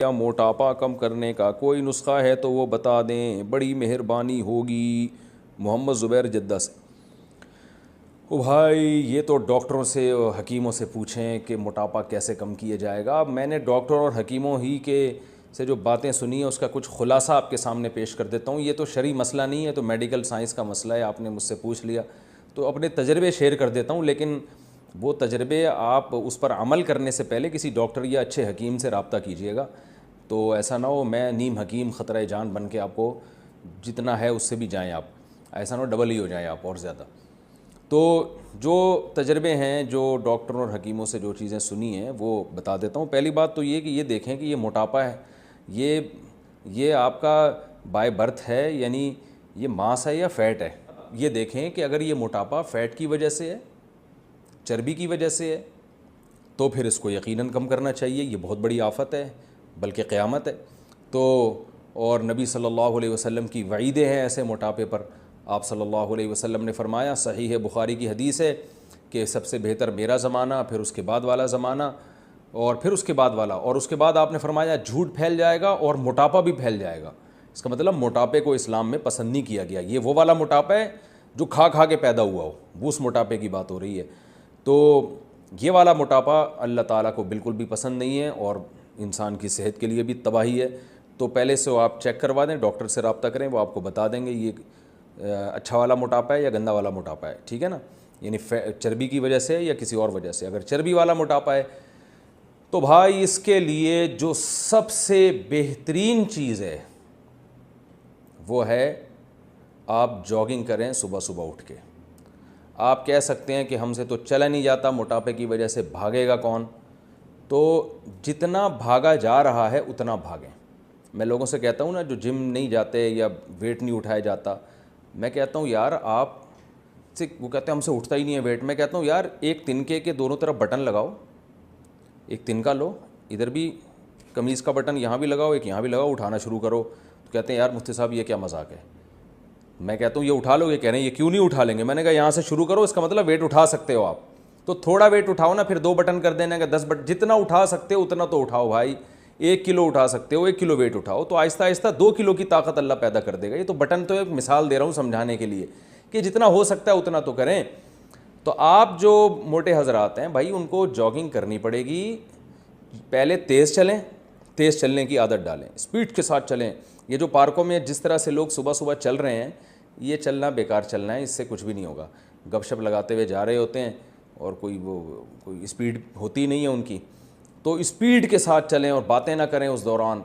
یا موٹاپا کم کرنے کا کوئی نسخہ ہے تو وہ بتا دیں، بڑی مہربانی ہوگی۔ محمد زبیر جدہ سے۔ او بھائی یہ تو ڈاکٹروں سے اور حکیموں سے پوچھیں کہ موٹاپا کیسے کم کیا جائے گا۔ اب میں نے ڈاکٹر اور حکیموں ہی کے سے جو باتیں سنی ہیں اس کا کچھ خلاصہ آپ کے سامنے پیش کر دیتا ہوں۔ یہ تو شرعی مسئلہ نہیں ہے، تو میڈیکل سائنس کا مسئلہ ہے، آپ نے مجھ سے پوچھ لیا تو اپنے تجربے شیئر کر دیتا ہوں، لیکن وہ تجربے آپ اس پر عمل کرنے سے پہلے کسی ڈاکٹر یا اچھے حکیم سے رابطہ کیجیے گا، تو ایسا نہ ہو میں نیم حکیم خطرہ جان بن کے آپ کو جتنا ہے اس سے بھی جائیں آپ، ایسا نہ ہو ڈبل ہی ہو جائیں آپ اور زیادہ۔ تو جو تجربے ہیں، جو ڈاکٹروں اور حکیموں سے جو چیزیں سنی ہیں وہ بتا دیتا ہوں۔ پہلی بات تو یہ کہ یہ دیکھیں کہ یہ موٹاپا ہے، یہ آپ کا بائی برتھ ہے، یعنی یہ ماس ہے یا فیٹ ہے۔ یہ دیکھیں کہ اگر یہ موٹاپا فیٹ کی وجہ سے ہے، چربی کی وجہ سے ہے، تو پھر اس کو یقیناً کم کرنا چاہیے، یہ بہت بڑی آفت ہے بلکہ قیامت ہے۔ تو اور نبی صلی اللہ علیہ وسلم کی وعیدیں ہیں ایسے موٹاپے پر۔ آپ صلی اللہ علیہ وسلم نے فرمایا، صحیح بخاری کی حدیث ہے کہ سب سے بہتر میرا زمانہ، پھر اس کے بعد والا زمانہ، اور پھر اس کے بعد والا، اور اس کے بعد آپ نے فرمایا جھوٹ پھیل جائے گا اور موٹاپا بھی پھیل جائے گا۔ اس کا مطلب موٹاپے کو اسلام میں پسند نہیں کیا گیا۔ یہ وہ والا موٹاپا ہے جو کھا کھا کے پیدا ہوا ہو، وہ اس موٹاپے کی بات ہو رہی ہے۔ تو یہ والا موٹاپا اللہ تعالیٰ کو بالکل بھی پسند نہیں ہے اور انسان کی صحت کے لیے بھی تباہی ہے۔ تو پہلے سے آپ چیک کروا دیں، ڈاکٹر سے رابطہ کریں، وہ آپ کو بتا دیں گے یہ اچھا والا موٹاپا ہے یا گندا والا موٹاپا ہے، ٹھیک ہے نا، یعنی چربی کی وجہ سے یا کسی اور وجہ سے۔ اگر چربی والا موٹاپا ہے تو بھائی اس کے لیے جو سب سے بہترین چیز ہے وہ ہے آپ جاگنگ کریں صبح صبح اٹھ کے۔ آپ کہہ سکتے ہیں کہ ہم سے تو چلا نہیں جاتا موٹاپے کی وجہ سے، بھاگے گا کون؟ تو جتنا بھاگا جا رہا ہے اتنا بھاگیں۔ میں لوگوں سے کہتا ہوں نا جو جم نہیں جاتے یا ویٹ نہیں اٹھایا جاتا، میں کہتا ہوں یار آپ سے، وہ کہتے ہیں ہم سے اٹھتا ہی نہیں ہے ویٹ، میں کہتا ہوں یار ایک تنکے کے دونوں طرف بٹن لگاؤ، ایک تنکا لو، ادھر بھی قمیض کا بٹن یہاں بھی لگاؤ، ایک یہاں بھی لگاؤ، اٹھانا شروع کرو۔ تو کہتے ہیں یار مفتی صاحب یہ کیا مذاق ہے؟ میں کہتا ہوں یہ اٹھا لو، یہ کہہ رہے ہیں یہ کیوں نہیں اٹھا لیں گے؟ میں نے کہا یہاں سے شروع کرو، اس کا مطلب ویٹ اٹھا سکتے ہو آپ، تو تھوڑا ویٹ اٹھاؤ نا، پھر 2 بٹن کر دینا کہ 10 بٹن، جتنا اٹھا سکتے ہو اتنا تو اٹھاؤ بھائی۔ 1 کلو اٹھا سکتے ہو 1 کلو ویٹ اٹھاؤ، تو آہستہ آہستہ 2 کلو کی طاقت اللہ پیدا کر دے گا۔ یہ تو بٹن تو ایک مثال دے رہا ہوں سمجھانے کے لیے کہ جتنا ہو سکتا ہے اتنا تو کریں۔ تو آپ جو موٹے حضرات ہیں بھائی ان کو جاگنگ کرنی پڑے گی، پہلے تیز چلیں، تیز چلنے کی عادت ڈالیں، اسپیڈ کے ساتھ چلیں۔ یہ جو پارکوں میں جس طرح سے لوگ صبح صبح چل رہے ہیں، یہ چلنا بیکار چلنا ہے، اس سے کچھ بھی نہیں ہوگا۔ گپ شپ لگاتے ہوئے جا رہے ہوتے ہیں اور کوئی اسپیڈ ہوتی نہیں ہے ان کی، تو اسپیڈ کے ساتھ چلیں اور باتیں نہ کریں اس دوران۔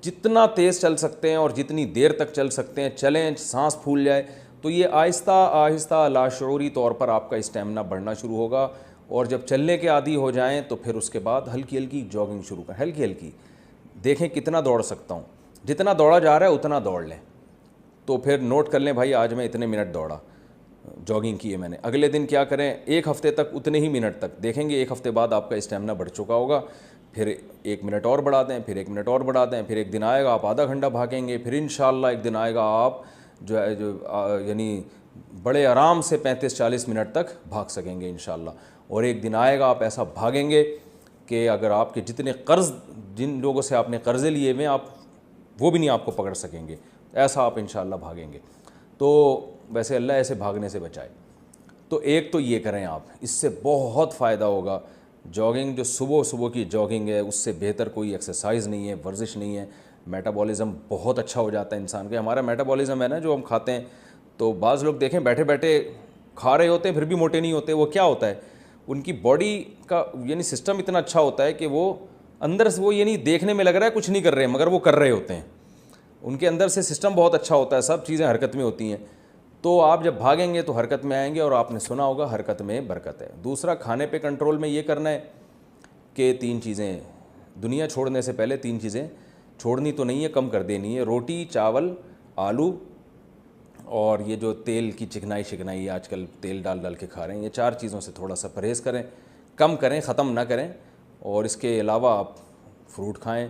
جتنا تیز چل سکتے ہیں اور جتنی دیر تک چل سکتے ہیں چلیں، سانس پھول جائے تو یہ آہستہ آہستہ لاشعوری طور پر آپ کا اسٹیمنا بڑھنا شروع ہوگا، اور جب چلنے کے عادی ہو جائیں تو پھر اس کے بعد ہلکی ہلکی جاگنگ شروع کریں، ہلکی ہلکی، دیکھیں کتنا دوڑ سکتا ہوں، جتنا دوڑا جا رہا ہے اتنا دوڑ لیں۔ تو پھر نوٹ کر لیں بھائی آج میں اتنے منٹ دوڑا، جاگنگ کی ہے میں نے، اگلے دن کیا کریں، 1 ہفتے تک اتنے ہی منٹ تک، دیکھیں گے 1 ہفتے بعد آپ کا اسٹیمنا بڑھ چکا ہوگا، پھر 1 منٹ اور بڑھا دیں، پھر 1 منٹ اور بڑھا دیں، پھر ایک دن آئے گا آپ آدھا گھنٹہ بھاگیں گے، پھر انشاءاللہ ایک دن آئے گا آپ یعنی بڑے آرام سے 35-40 منٹ تک بھاگ سکیں گے انشاءاللہ، اور ایک دن آئے گا آپ ایسا بھاگیں گے کہ اگر آپ کے جتنے قرض، جن لوگوں سے آپ نے قرضے لیے ہوئے آپ وہ بھی نہیں آپ کو پکڑ سکیں گے، ایسا آپ انشاءاللہ بھاگیں گے۔ تو ویسے اللہ ایسے بھاگنے سے بچائے۔ تو ایک تو یہ کریں آپ، اس سے بہت فائدہ ہوگا۔ جاگنگ جو صبح کی جاگنگ ہے اس سے بہتر کوئی ایکسرسائز نہیں ہے، ورزش نہیں ہے۔ میٹابولزم بہت اچھا ہو جاتا ہے انسان کا۔ ہمارا میٹابولزم ہے نا جو ہم کھاتے ہیں، تو بعض لوگ دیکھیں بیٹھے بیٹھے کھا رہے ہوتے ہیں پھر بھی موٹے نہیں ہوتے، وہ کیا ہوتا ہے؟ ان کی باڈی کا یعنی سسٹم اتنا اچھا ہوتا ہے کہ وہ اندر سے وہ یعنی دیکھنے میں لگ رہا ہے کچھ نہیں کر رہے ہیں مگر وہ کر رہے ہوتے ہیں، ان کے اندر سے سسٹم بہت اچھا ہوتا ہے، سب چیزیں حرکت میں ہوتی ہیں۔ تو آپ جب بھاگیں گے تو حرکت میں آئیں گے، اور آپ نے سنا ہوگا حرکت میں برکت ہے۔ دوسرا، کھانے پہ کنٹرول میں یہ کرنا ہے کہ 3 چیزیں، دنیا چھوڑنے سے پہلے 3 چیزیں چھوڑنی تو نہیں ہے، کم کر دینی ہے: روٹی، چاول، آلو، اور یہ جو تیل کی چکنائی آج کل تیل ڈال کے کھا رہے ہیں، یہ 4 چیزوں سے تھوڑا سا پرہیز کریں، کم کریں، ختم نہ کریں۔ اور اس کے علاوہ آپ فروٹ کھائیں،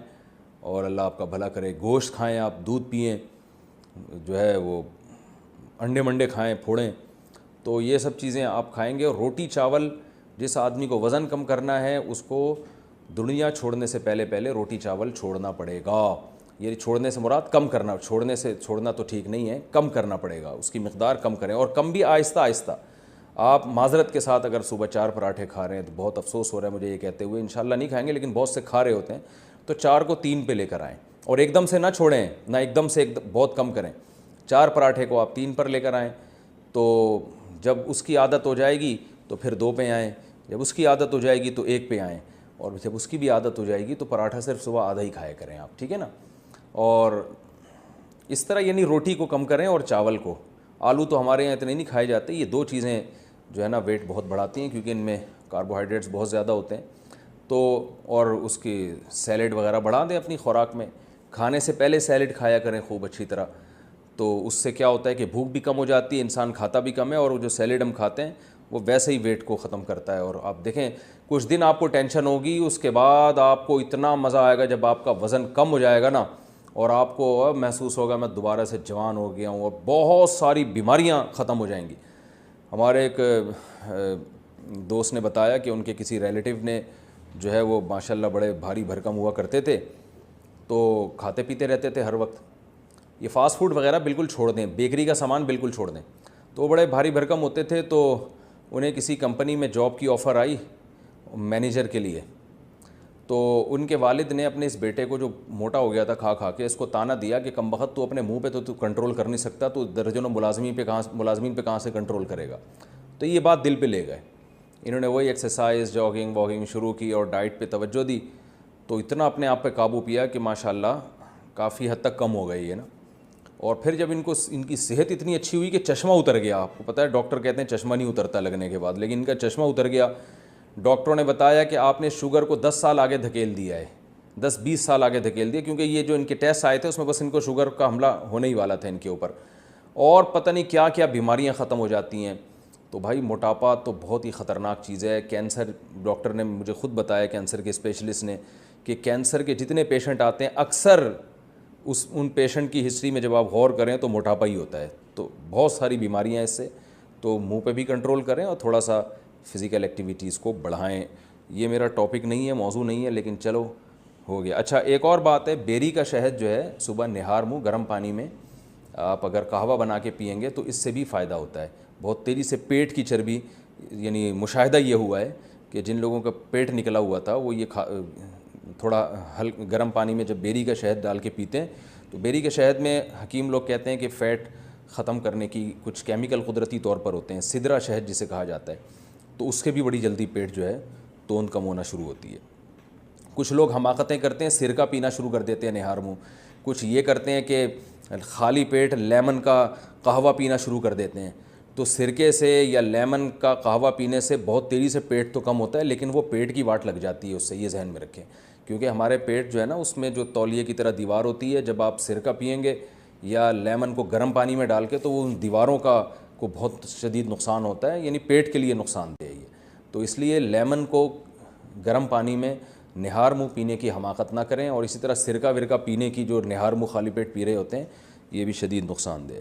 اور اللہ آپ کا بھلا کرے، گوشت کھائیں، آپ دودھ پئیں، جو ہے وہ انڈے منڈے کھائیں، پھوڑیں، تو یہ سب چیزیں آپ کھائیں گے۔ اور روٹی چاول، جس آدمی کو وزن کم کرنا ہے اس کو دنیا چھوڑنے سے پہلے پہلے روٹی چاول چھوڑنا پڑے گا. یہ چھوڑنے سے مراد کم کرنا, چھوڑنا تو ٹھیک نہیں ہے, کم کرنا پڑے گا, اس کی مقدار کم کریں, اور کم بھی آہستہ آہستہ. آپ معذرت کے ساتھ اگر صبح 4 پراٹھے کھا رہے ہیں تو بہت افسوس ہو رہا ہے مجھے یہ کہتے ہوئے, انشاءاللہ نہیں کھائیں گے, لیکن بہت سے کھا رہے ہوتے ہیں, تو 4 کو 3 پہ لے کر آئیں, اور ایک دم سے نہ چھوڑیں, نہ ایک دم سے بہت کم کریں. 4 پراٹھے کو آپ 3 پر لے کر آئیں, تو جب اس کی عادت ہو جائے گی تو پھر 2 پہ آئیں, جب اس کی عادت ہو جائے گی تو 1 پہ آئیں, اور جب اس کی بھی عادت ہو جائے گی تو پراٹھا صرف صبح آدھا ہی کھایا کریں آپ, ٹھیک ہے نا. اور اس طرح یعنی روٹی کو کم کریں اور چاول کو. آلو تو ہمارے یہاں اتنے نہیں کھائے جاتے, یہ 2 چیزیں جو ہے نا ویٹ بہت بڑھاتی ہیں, کیونکہ ان میں کاربوہائیڈریٹس بہت زیادہ ہوتے ہیں. تو اور اس کی سیلڈ وغیرہ بڑھا دیں اپنی خوراک میں, کھانے سے پہلے سیلڈ کھایا کریں خوب اچھی طرح. تو اس سے کیا ہوتا ہے کہ بھوک بھی کم ہو جاتی ہے, انسان کھاتا بھی کم ہے, اور جو سیلڈ ہم کھاتے ہیں وہ ویسے ہی ویٹ کو ختم کرتا ہے. اور آپ دیکھیں کچھ دن آپ کو ٹینشن ہوگی, اس کے بعد آپ کو اتنا مزہ آئے گا جب آپ کا وزن کم ہو جائے گا نا, اور آپ کو محسوس ہوگا میں دوبارہ سے جوان ہو گیا ہوں, اور بہت ساری بیماریاں ختم ہو جائیں گی. ہمارے ایک دوست نے بتایا کہ ان کے کسی ریلیٹیو نے جو ہے وہ ماشاءاللہ بڑے بھاری بھرکم ہوا کرتے تھے, تو کھاتے پیتے رہتے تھے ہر وقت. یہ فاسٹ فوڈ وغیرہ بالکل چھوڑ دیں, بیکری کا سامان بالکل چھوڑ دیں. تو وہ بڑے بھاری بھرکم ہوتے تھے, تو انہیں کسی کمپنی میں جاب کی آفر آئی مینیجر کے لیے. تو ان کے والد نے اپنے اس بیٹے کو, جو موٹا ہو گیا تھا کھا کھا کے, اس کو تانا دیا کہ کم بخت تو اپنے منہ پہ تو کنٹرول کر نہیں سکتا, تو درجنوں ملازمین پہ کہاں سے کنٹرول کرے گا. تو یہ بات دل پہ لے گئے. انہوں نے وہی ایکسرسائز, جاگنگ واگنگ شروع کی اور ڈائٹ پہ توجہ دی, تو اتنا اپنے آپ پہ قابو پیا کہ ماشاءاللہ کافی حد تک کم ہو گئی ہے نا. اور پھر جب ان کی صحت اتنی اچھی ہوئی کہ چشمہ اتر گیا. آپ کو پتہ ہے ڈاکٹر کہتے ہیں چشمہ نہیں اترتا لگنے کے بعد, لیکن ان کا چشمہ اتر گیا. ڈاکٹروں نے بتایا کہ آپ نے شوگر کو 10 سال آگے دھکیل دیا ہے, 10-20 سال آگے دھکیل دیا, کیونکہ یہ جو ان کے ٹیسٹ آئے تھے اس میں بس ان کو شوگر کا حملہ ہونے ہی والا تھا ان کے اوپر, اور پتہ نہیں کیا کیا بیماریاں ختم ہو جاتی ہیں. تو بھائی موٹاپا تو بہت ہی خطرناک چیز ہے. کینسر, ڈاکٹر نے مجھے خود بتایا, کینسر کے اسپیشلسٹ نے, کہ کینسر کے جتنے پیشنٹ آتے ہیں اکثر ان پیشنٹ کی ہسٹری میں جب آپ غور کریں تو موٹاپا ہی ہوتا ہے. تو بہت ساری بیماریاں اس سے, تو منہ پہ بھی کنٹرول کریں اور تھوڑا سا فزیکل ایکٹیویٹیز کو بڑھائیں. یہ میرا ٹاپک نہیں ہے, موضوع نہیں ہے, لیکن چلو ہو گیا. اچھا ایک اور بات ہے, بیری کا شہد جو ہے صبح نہار منہ گرم پانی میں آپ اگر قہوہ بنا کے پئیں گے تو اس سے بھی فائدہ ہوتا ہے. بہت تیزی سے پیٹ کی چربی, یعنی مشاہدہ یہ ہوا ہے کہ جن لوگوں کا پیٹ نکلا ہوا تھا وہ یہ تھوڑا گرم پانی میں جب بیری کا شہد ڈال کے پیتے ہیں, تو بیری کے شہد میں حکیم لوگ کہتے ہیں کہ فیٹ ختم کرنے کی کچھ کیمیکل قدرتی طور پر ہوتے ہیں, سدرا شہد جسے کہا جاتا ہے, تو اس کے بھی بڑی جلدی پیٹ جو ہے توند کم ہونا شروع ہوتی ہے. کچھ لوگ حماقتیں کرتے ہیں, سرکہ پینا شروع کر دیتے ہیں نہار منہ. کچھ یہ کرتے ہیں کہ خالی پیٹ لیمن کا قہوہ پینا شروع کر دیتے ہیں. تو سرکے سے یا لیمن کا قہوہ پینے سے بہت تیزی سے پیٹ تو کم ہوتا ہے, لیکن وہ پیٹ کی واٹ لگ جاتی ہے اس سے, یہ ذہن میں رکھیں. کیونکہ ہمارے پیٹ جو ہے نا اس میں جو تولیے کی طرح دیوار ہوتی ہے, جب آپ سرکہ پئیں گے یا لیمن کو گرم پانی میں ڈال کے, تو وہ ان دیواروں کو بہت شدید نقصان ہوتا ہے, یعنی پیٹ کے لیے نقصان دہ ہے یہ. تو اس لیے لیمن کو گرم پانی میں نہار منہ پینے کی حماقت نہ کریں, اور اسی طرح سرکہ ورکہ پینے کی, جو نہار منہ خالی پیٹ پی رہے ہوتے ہیں, یہ بھی شدید نقصان دہ ہے.